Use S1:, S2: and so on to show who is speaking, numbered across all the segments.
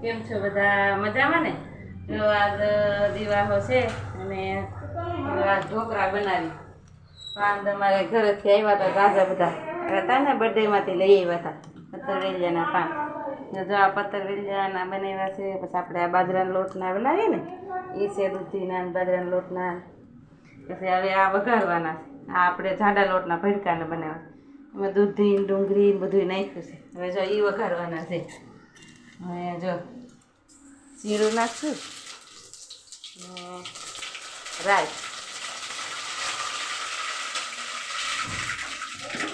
S1: કેમ છો બધા મજામાં ને? જો આજ દિવાળો છે અને આજ ઢોકળા બનાવી. પાંચ અમારે ઘરેથી આવ્યા હતા ગાજા બધા હતા ને બર્થડેમાંથી લઈ આવ્યા હતા પતરવેલિયાના પાન. જો આ પતરવેલિયાના બનાવ્યા છે. પછી આપણે આ બાજરાના લોટના બનાવીએ ને એ છે દૂધીના બાજરાના લોટના. પછી હવે આ વઘારવાના છે. આ આપણે જાડા લોટના ભડકાને બનાવ્યા. એમાં દૂધી ડુંગળી બધું નાખ્યું છે. હવે જો એ વઘારવાના છે. હવે જો જીરું નાખશું રાઈ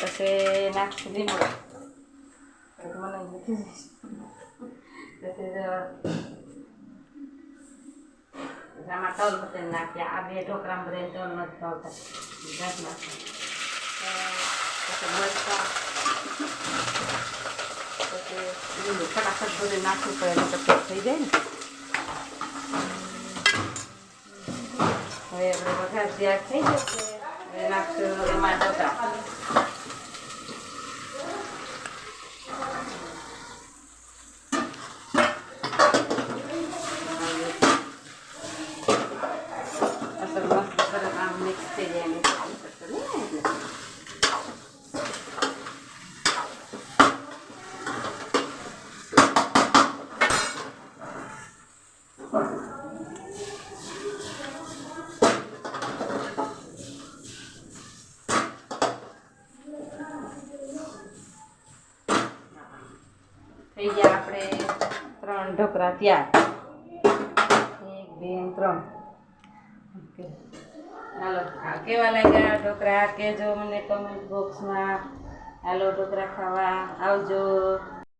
S1: પછી નાખશું લીમડો મને નથી પછી આમાં તલ બધી નાખ્યા. આ બે ઢોકળામાં બધા તલ નથી ભાવતા ઘાટ નાખવા. પછી મરચાં પછી ફટાફટ બધું નાખવું પડે એટલે પેક થઈ જાય ને. હવે આપણે વઘાર તૈયાર થઈ જશે. હવે નાખશું એમાં ઢોકળા. અસલ મસ્ત સરસ આમ મિક્સ થઈ જાય ને થઈ ગયા આપણે 3 ઢોકળા તૈયાર. 1 2 3. ઓકે હાલો કેવા લાગ્યા ઢોકળા કહેજો મને કમેન્ટ બોક્સમાં. હાલો ઢોકળા ખાવા આવજો.